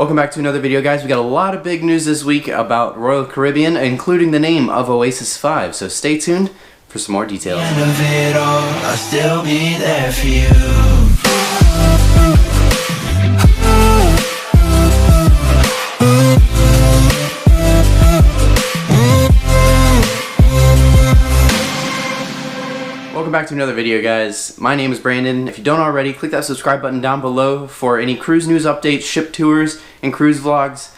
Welcome back to another video, guys. We got a lot of big news this week about Royal Caribbean, including the name of Oasis 5, so stay tuned for some more details. End of it all, I'll still be there for you. Welcome back to another video, guys. My name is Brandon. If you don't already, click that subscribe button down below for any cruise news updates, ship tours, and cruise vlogs.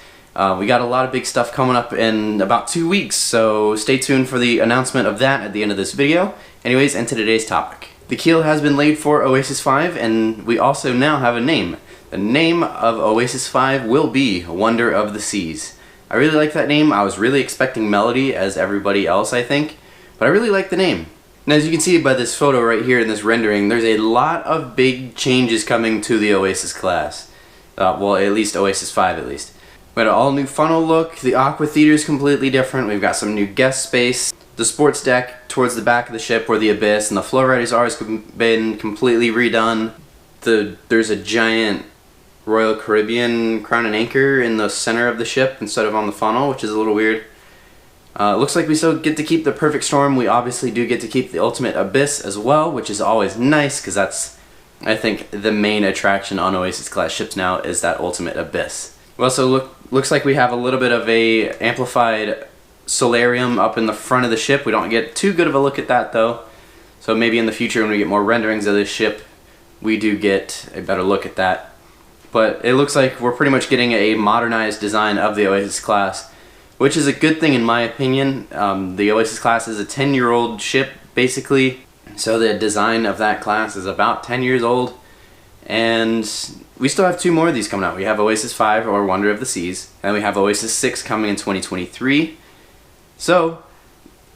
We got a lot of big stuff coming up in about 2 weeks, so stay tuned for the announcement of that at the end of this video. Anyways, into today's topic. The keel has been laid for Oasis 5, and we also now have a name. The name of Oasis 5 will be Wonder of the Seas. I really like that name. I was really expecting Melody as everybody else, I think, but I really like the name. Now, as you can see by this photo right here in this rendering, there's a lot of big changes coming to the Oasis class. Well, at least Oasis 5 at least. We got an all new funnel look, the aqua theater is completely different, we've got some new guest space, the sports deck towards the back of the ship where the abyss and the flow riders are has been completely redone. There's a giant Royal Caribbean crown and anchor in the center of the ship instead of on the funnel, which is a little weird. Looks like we still get to keep the Perfect Storm. We obviously do get to keep the Ultimate Abyss as well, which is always nice because that's, I think, the main attraction on Oasis class ships now is that Ultimate Abyss. We also looks like we have a little bit of a amplified Solarium up in the front of the ship. We don't get too good of a look at that though, so maybe in the future when we get more renderings of this ship, we do get a better look at that. But it looks like we're pretty much getting a modernized design of the Oasis class, which is a good thing in my opinion. The Oasis class is a 10-year-old ship basically, so the design of that class is about 10 years old, and we still have 2 more of these coming out. We have Oasis 5 or Wonder of the Seas, and we have Oasis 6 coming in 2023. So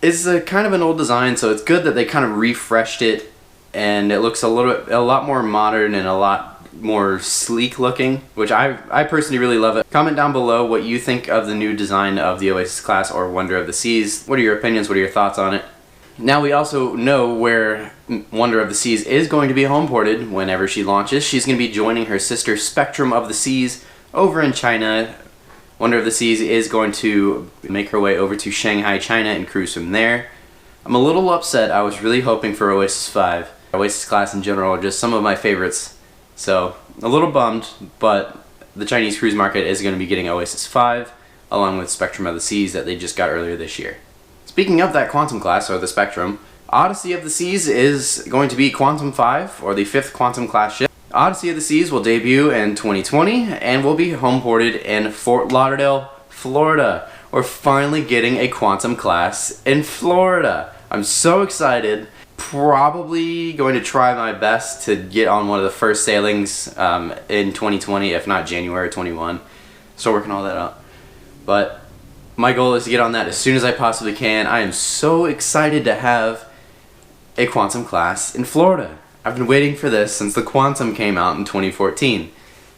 it's a kind of an old design, so it's good that they kind of refreshed it and it looks a lot more modern and a lot more sleek looking, which I personally really love it. Comment down below what you think of the new design of the Oasis class or Wonder of the Seas. What are your opinions? What are your thoughts on it? Now we also know where Wonder of the Seas is going to be home ported whenever she launches. She's going to be joining her sister Spectrum of the Seas over in China. Wonder of the Seas is going to make her way over to Shanghai, China and cruise from there. I'm a little upset. I was really hoping for Oasis 5. Oasis class in general are just some of my favorites. So, a little bummed, but the Chinese cruise market is going to be getting Oasis 5, along with Spectrum of the Seas that they just got earlier this year. Speaking of that Quantum class, or the Spectrum, Odyssey of the Seas is going to be Quantum 5, or the 5th Quantum class ship. Odyssey of the Seas will debut in 2020, and will be home ported in Fort Lauderdale, Florida. We're finally getting a Quantum class in Florida. I'm so excited. Probably going to try my best to get on one of the first sailings in 2020, if not January 21. Still working all that out. But my goal is to get on that as soon as I possibly can. I am so excited to have a Quantum class in Florida. I've been waiting for this since the Quantum came out in 2014.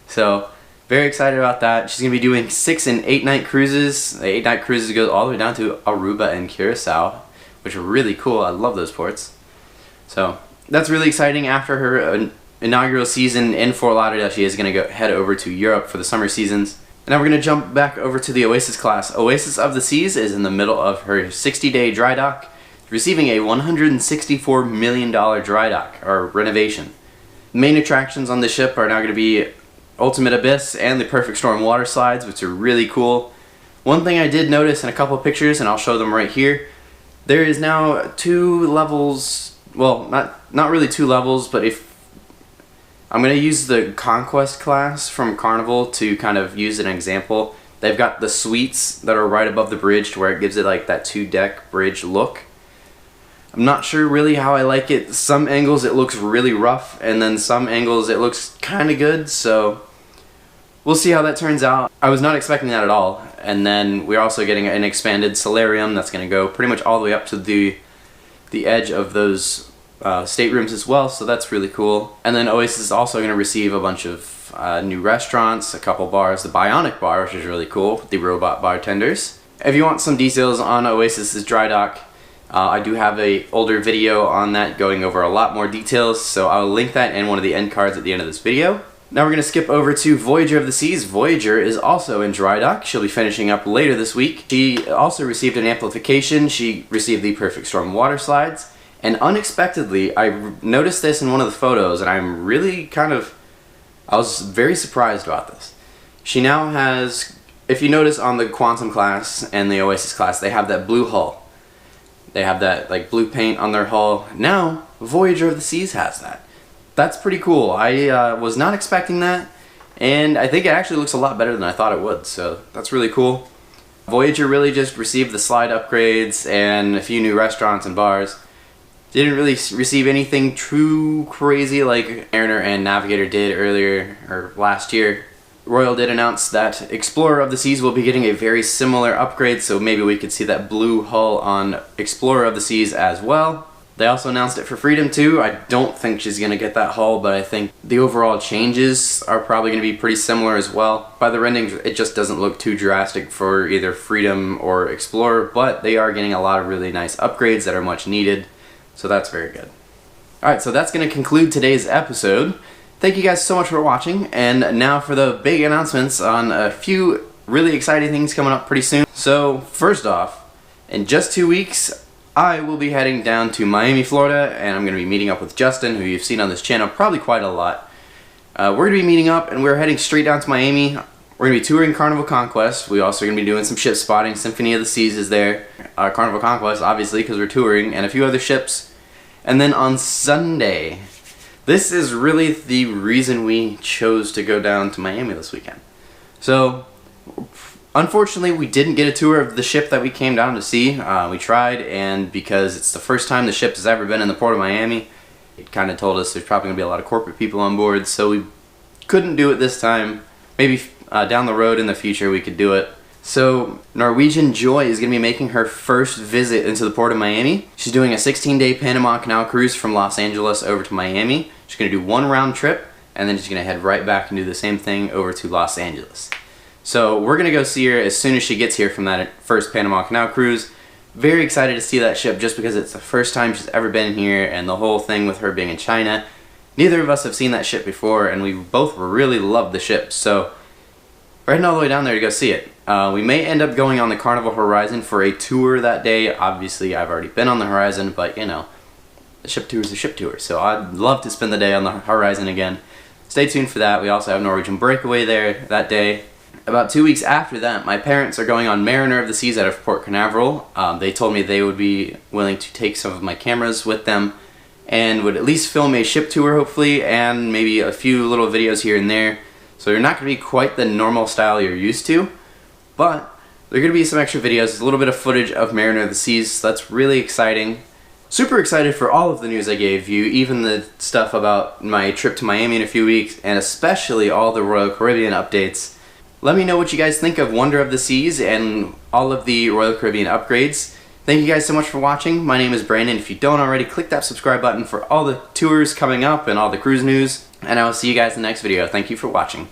So, very excited about that. She's going to be doing 6 and 8 night cruises. The 8 night cruises go all the way down to Aruba and Curacao, which are really cool. I love those ports. So that's really exciting. After her inaugural season in Fort Lauderdale, she is going to head over to Europe for the summer seasons. And now we're going to jump back over to the Oasis class. Oasis of the Seas is in the middle of her 60-day dry dock, receiving a $164 million dry dock, or renovation. The main attractions on the ship are now going to be Ultimate Abyss and the Perfect Storm water slides, which are really cool. One thing I did notice in a couple of pictures, and I'll show them right here, there is now 2 levels. Well, not really 2 levels, but if I'm going to use the Conquest class from Carnival to kind of use an example. They've got the suites that are right above the bridge to where it gives it like that 2-deck bridge look. I'm not sure really how I like it. Some angles it looks really rough, and then some angles it looks kind of good, so we'll see how that turns out. I was not expecting that at all. And then we're also getting an expanded Solarium that's going to go pretty much all the way up to the edge of those staterooms as well, so that's really cool. And then Oasis is also going to receive a bunch of new restaurants, a couple bars, the Bionic Bar, which is really cool, with the robot bartenders. If you want some details on Oasis's dry dock, I do have an older video on that going over a lot more details, so I'll link that in one of the end cards at the end of this video. Now we're going to skip over to Voyager of the Seas. Voyager is also in dry dock. She'll be finishing up later this week. She also received an amplification. She received the Perfect Storm water slides. And unexpectedly, I noticed this in one of the photos, and I'm really I was very surprised about this. She now has, if you notice on the Quantum class and the Oasis class, they have that blue hull. They have that like blue paint on their hull. Now, Voyager of the Seas has that. That's pretty cool. I was not expecting that, and I think it actually looks a lot better than I thought it would, so that's really cool. Voyager really just received the slide upgrades and a few new restaurants and bars. Didn't really receive anything too crazy like Mariner and Navigator did earlier, or last year. Royal did announce that Explorer of the Seas will be getting a very similar upgrade, so maybe we could see that blue hull on Explorer of the Seas as well. They also announced it for Freedom too. I don't think she's going to get that hull, but I think the overall changes are probably going to be pretty similar as well. By the renderings, it just doesn't look too drastic for either Freedom or Explorer, but they are getting a lot of really nice upgrades that are much needed, so that's very good. Alright, so that's going to conclude today's episode. Thank you guys so much for watching, and now for the big announcements on a few really exciting things coming up pretty soon. So, first off, in just 2 weeks, I will be heading down to Miami, Florida, and I'm going to be meeting up with Justin, who you've seen on this channel probably quite a lot. We're going to be meeting up, and we're heading straight down to Miami. We're going to be touring Carnival Conquest. We're also going to be doing some ship spotting. Symphony of the Seas is there. Carnival Conquest, obviously, because we're touring, and a few other ships. And then on Sunday, this is really the reason we chose to go down to Miami this weekend. So, unfortunately, we didn't get a tour of the ship that we came down to see. We tried, and because it's the first time the ship has ever been in the port of Miami, it kind of told us there's probably going to be a lot of corporate people on board, so we couldn't do it this time. Maybe down the road in the future we could do it. So, Norwegian Joy is going to be making her first visit into the port of Miami. She's doing a 16-day Panama Canal cruise from Los Angeles over to Miami. She's going to do one round trip, and then she's going to head right back and do the same thing over to Los Angeles. So we're going to go see her as soon as she gets here from that first Panama Canal cruise. Very excited to see that ship just because it's the first time she's ever been here, and the whole thing with her being in China. Neither of us have seen that ship before, and we both really loved the ship, so we're heading all the way down there to go see it. We may end up going on the Carnival Horizon for a tour that day. Obviously, I've already been on the Horizon, but you know, the ship tour is a ship tour, so I'd love to spend the day on the Horizon again. Stay tuned for that. We also have Norwegian Breakaway there that day. About 2 weeks after that, my parents are going on Mariner of the Seas out of Port Canaveral. They told me they would be willing to take some of my cameras with them and would at least film a ship tour, hopefully, and maybe a few little videos here and there. So they're not going to be quite the normal style you're used to, but there are going to be some extra videos, a little bit of footage of Mariner of the Seas, so that's really exciting. Super excited for all of the news I gave you, even the stuff about my trip to Miami in a few weeks, and especially all the Royal Caribbean updates. Let me know what you guys think of Wonder of the Seas and all of the Royal Caribbean upgrades. Thank you guys so much for watching. My name is Brandon. If you don't already, click that subscribe button for all the tours coming up and all the cruise news. And I will see you guys in the next video. Thank you for watching.